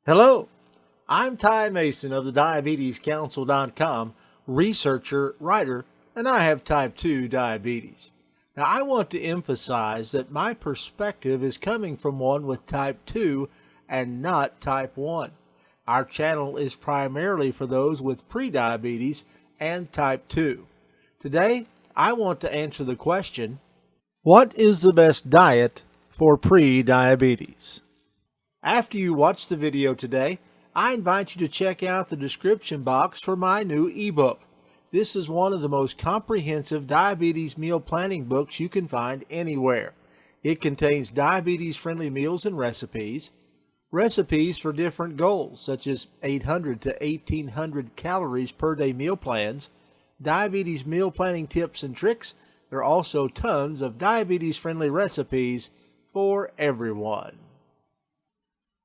Hello, I'm Ty Mason of the DiabetesCouncil.com, researcher, writer, and I have type 2 diabetes. Now, I want to emphasize that my perspective is coming from one with type 2 and not type 1. Our channel is primarily for those with prediabetes and type 2. Today, I want to answer the question, what is the best diet for prediabetes? After you watch the video today, I invite you to check out the description box for my new ebook. This is one of the most comprehensive diabetes meal planning books you can find anywhere. It contains diabetes-friendly meals and recipes for different goals, such as 800 to 1800 calories per day meal plans, diabetes meal planning tips and tricks. There are also tons of diabetes-friendly recipes for everyone.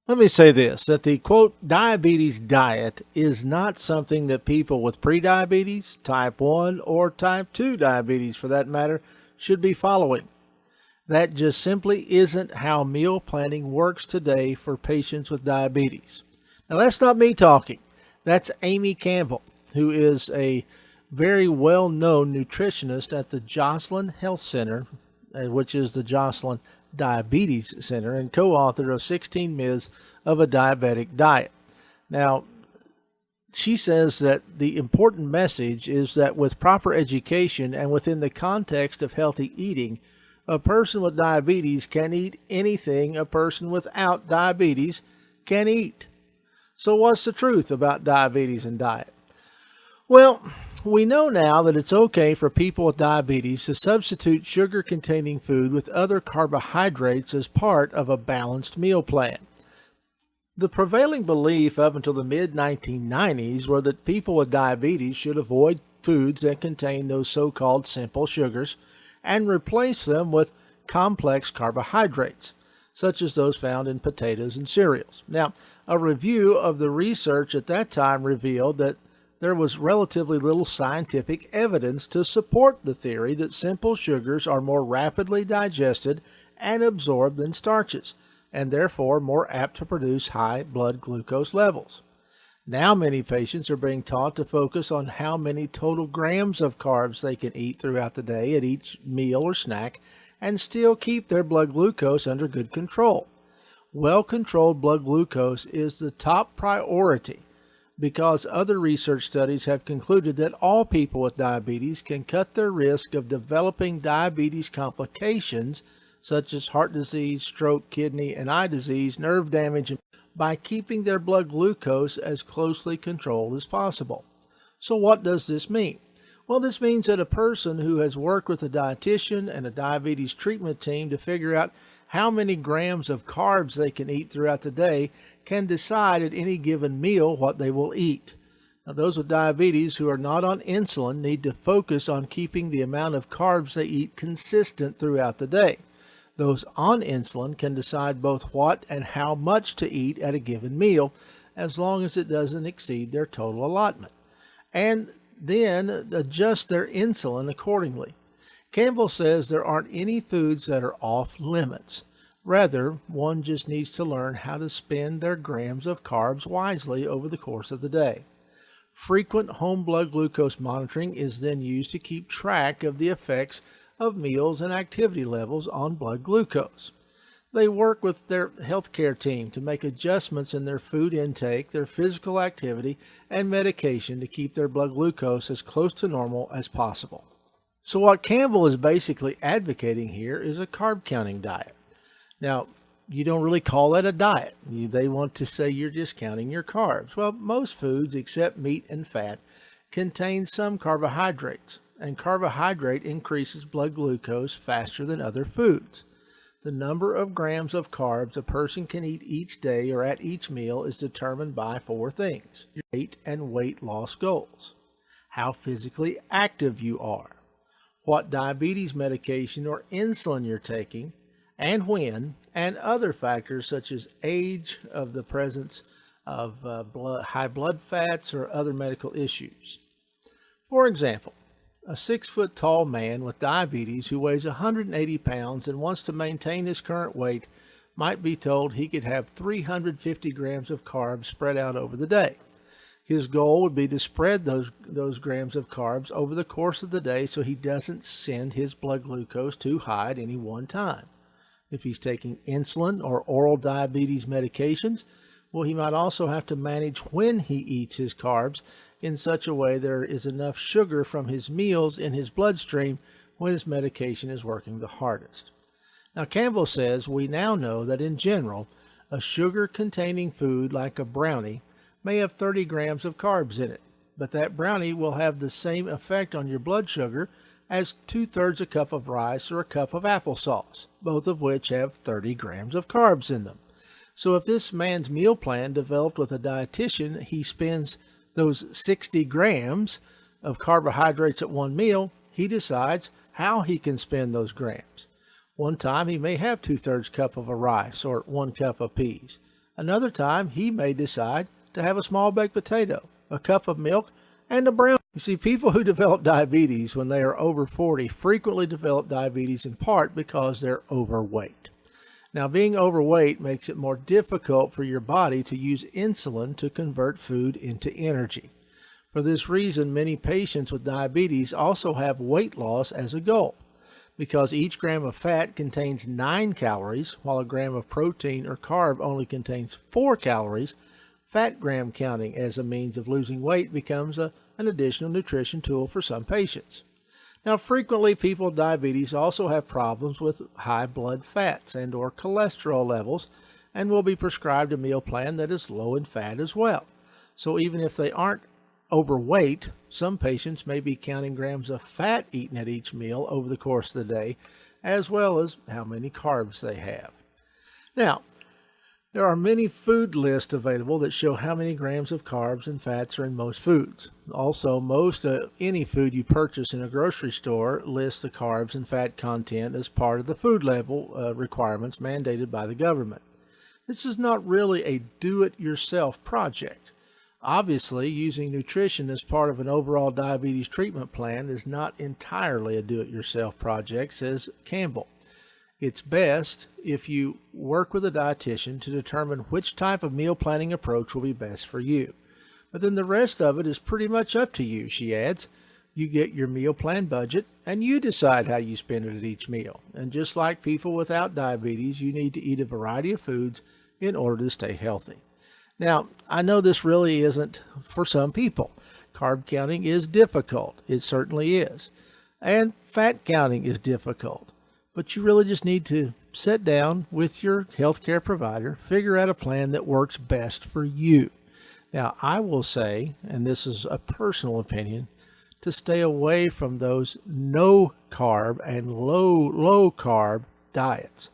Let me say this, that the, quote, diabetes diet is not something that people with prediabetes, type 1, or type 2 diabetes, for that matter, should be following. That just simply isn't how meal planning works today for patients with diabetes. Now, that's not me talking. That's Amy Campbell, who is a very well-known nutritionist at the Joslin Health Center, which is the Joslin Diabetes Center, and co-author of 16 Myths of a Diabetic Diet. Now, she says that the important message is that with proper education and within the context of healthy eating, a person with diabetes can eat anything a person without diabetes can eat. So what's the truth about diabetes and diet? Well, we know now that it's okay for people with diabetes to substitute sugar-containing food with other carbohydrates as part of a balanced meal plan. The prevailing belief up until the mid-1990s were that people with diabetes should avoid foods that contain those so-called simple sugars and replace them with complex carbohydrates, such as those found in potatoes and cereals. Now, a review of the research at that time revealed that there was relatively little scientific evidence to support the theory that simple sugars are more rapidly digested and absorbed than starches, and therefore more apt to produce high blood glucose levels. Now many patients are being taught to focus on how many total grams of carbs they can eat throughout the day at each meal or snack and still keep their blood glucose under good control. Well-controlled blood glucose is the top priority, because other research studies have concluded that all people with diabetes can cut their risk of developing diabetes complications such as heart disease, stroke, kidney and eye disease, nerve damage, by keeping their blood glucose as closely controlled as possible. So what does this mean? Well, this means that a person who has worked with a dietitian and a diabetes treatment team to figure out how many grams of carbs they can eat throughout the day can decide at any given meal what they will eat. Now, those with diabetes who are not on insulin need to focus on keeping the amount of carbs they eat consistent throughout the day. Those on insulin can decide both what and how much to eat at a given meal, as long as it doesn't exceed their total allotment, and then adjust their insulin accordingly. Campbell says there aren't any foods that are off limits. Rather, one just needs to learn how to spend their grams of carbs wisely over the course of the day. Frequent home blood glucose monitoring is then used to keep track of the effects of meals and activity levels on blood glucose. They work with their healthcare team to make adjustments in their food intake, their physical activity, and medication to keep their blood glucose as close to normal as possible. So what Campbell is basically advocating here is a carb counting diet. Now, you don't really call that a diet. They want to say you're just counting your carbs. Well, most foods except meat and fat contain some carbohydrates, and carbohydrate increases blood glucose faster than other foods. The number of grams of carbs a person can eat each day or at each meal is determined by four things: your weight and weight loss goals, how physically active you are, what diabetes medication or insulin you're taking, and when, and other factors such as age, of the presence of high blood fats or other medical issues. For example, a 6-foot-tall man with diabetes who weighs 180 pounds and wants to maintain his current weight might be told he could have 350 grams of carbs spread out over the day. His goal would be to spread those grams of carbs over the course of the day so he doesn't send his blood glucose too high at any one time. If he's taking insulin or oral diabetes medications, well, he might also have to manage when he eats his carbs in such a way there is enough sugar from his meals in his bloodstream when his medication is working the hardest. Now, Campbell says we now know that in general, a sugar-containing food like a brownie may have 30 grams of carbs in it, but that brownie will have the same effect on your blood sugar as 2/3 a cup of rice or a cup of applesauce, both of which have 30 grams of carbs in them. So if this man's meal plan developed with a dietitian, he spends those 60 grams of carbohydrates at one meal, he decides how he can spend those grams. One time he may have 2/3 cup of a rice or 1 cup of peas. Another time he may decide to have a small baked potato, a cup of milk, and a brownie. You see, people who develop diabetes when they are over 40 frequently develop diabetes in part because they're overweight. Now, being overweight makes it more difficult for your body to use insulin to convert food into energy. For this reason, many patients with diabetes also have weight loss as a goal. Because each gram of fat contains 9 calories, while a gram of protein or carb only contains 4 calories, fat gram counting as a means of losing weight becomes an additional nutrition tool for some patients. Now, frequently people with diabetes also have problems with high blood fats and or cholesterol levels and will be prescribed a meal plan that is low in fat as well. So even if they aren't overweight, some patients may be counting grams of fat eaten at each meal over the course of the day, as well as how many carbs they have. Now, there are many food lists available that show how many grams of carbs and fats are in most foods. Also, most any food you purchase in a grocery store lists the carbs and fat content as part of the food label requirements mandated by the government. This is not really a do-it-yourself project. Obviously, using nutrition as part of an overall diabetes treatment plan is not entirely a do-it-yourself project, says Campbell. It's best if you work with a dietitian to determine which type of meal planning approach will be best for you. But then the rest of it is pretty much up to you, she adds. You get your meal plan budget and you decide how you spend it at each meal. And just like people without diabetes, you need to eat a variety of foods in order to stay healthy. Now, I know this really isn't for some people. Carb counting is difficult. It certainly is. And fat counting is difficult. But you really just need to sit down with your healthcare provider, figure out a plan that works best for you. Now, I will say, and this is a personal opinion, to stay away from those no carb and low carb diets.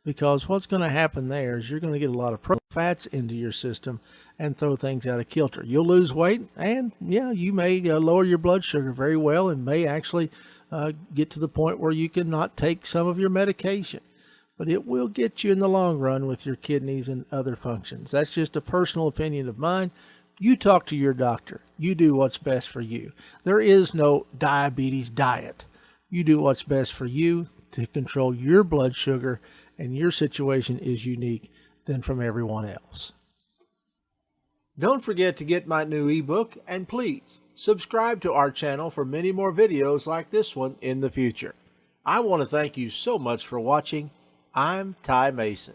Because what's going to happen there is you're going to get a lot of fats into your system and throw things out of kilter. You'll lose weight, and yeah, you may lower your blood sugar very well and may actually get to the point where you cannot take some of your medication. But it will get you in the long run with your kidneys and other functions. That's just a personal opinion of mine. You talk to your doctor. You do what's best for you. There is no diabetes diet. You do what's best for you to control your blood sugar, and your situation is unique than from everyone else. Don't forget to get my new ebook, and please subscribe to our channel for many more videos like this one in the future. I want to thank you so much for watching. I'm Ty Mason.